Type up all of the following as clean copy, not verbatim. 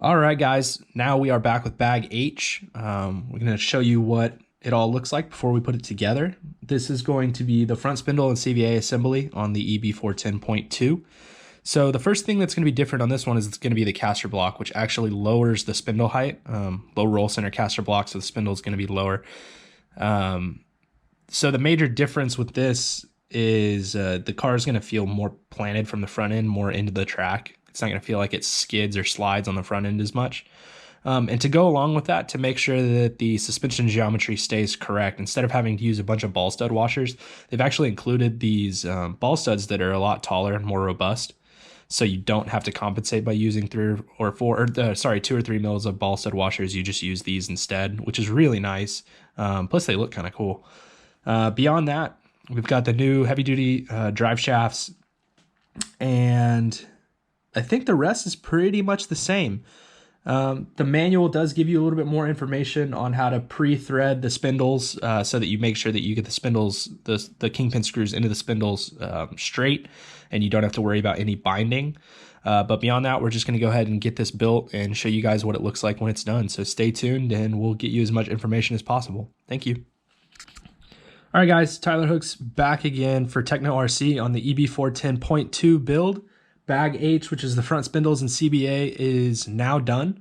All right, guys, now we are back with bag H. We're going to show you what it all looks like before we put it together. This is going to be the front spindle and CVA assembly on the EB410.2. So the first thing that's going to be different on this one is it's going to be the caster block, which actually lowers the spindle height. Low roll center caster block, so the spindle is going to be lower. So the major difference with this is the car is going to feel more planted from the front end, more into the track. It's not going to feel like it skids or slides on the front end as much. And to go along with that, to make sure that the suspension geometry stays correct, instead of having to use a bunch of ball stud washers, they've actually included these ball studs that are a lot taller and more robust. So you don't have to compensate by using 2 or 3 mils of ball stud washers. You just use these instead, which is really nice. Plus they look kind of cool. Beyond that, we've got the new heavy duty drive shafts, and I think the rest is pretty much the same. The manual does give you a little bit more information on how to pre-thread the spindles so that you make sure that you get the spindles, the kingpin screws into the spindles straight, and you don't have to worry about any binding. But beyond that, we're just going to go ahead and get this built and show you guys what it looks like when it's done. So stay tuned and we'll get you as much information as possible. Thank you. All right, guys, Tyler Hooks back again for Tekno RC on the EB410.2 build. Bag H, which is the front spindles and CBA, is now done.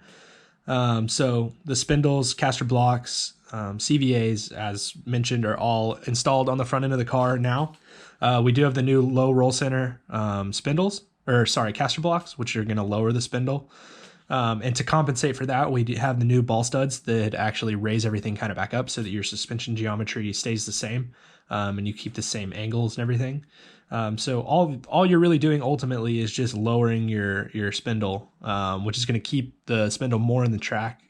So the spindles, caster blocks, CVAs, as mentioned, are all installed on the front end of the car now. We do have the new low roll center caster blocks, which are going to lower the spindle. And to compensate for that, we have the new ball studs that actually raise everything kind of back up so that your suspension geometry stays the same, and you keep the same angles and everything. So all you're really doing ultimately is just lowering your spindle, which is going to keep the spindle more in the track.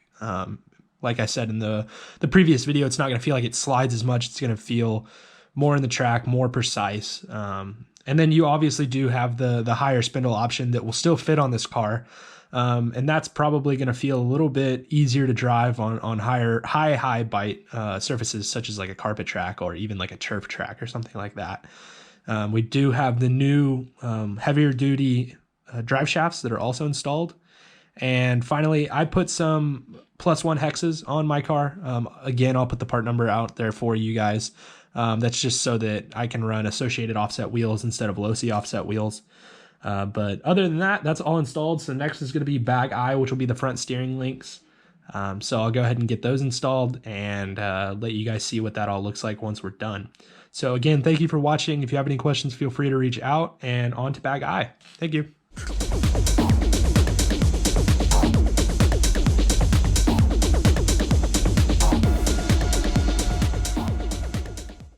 Like I said in the previous video, it's not going to feel like it slides as much. It's going to feel more in the track, more precise. And then you obviously do have the higher spindle option that will still fit on this car. And that's probably going to feel a little bit easier to drive on high bite surfaces, such as like a carpet track or even like a turf track or something like that. We do have the new heavier duty drive shafts that are also installed. And finally, I put some +1 hexes on my car. Again, I'll put the part number out there for you guys. That's just so that I can run associated offset wheels instead of low-C offset wheels. But other than that, that's all installed. So next is going to be bag I, which will be the front steering links. So I'll go ahead and get those installed and let you guys see what that all looks like once we're done. So again, thank you for watching. If you have any questions, feel free to reach out, and on to bag I. Thank you.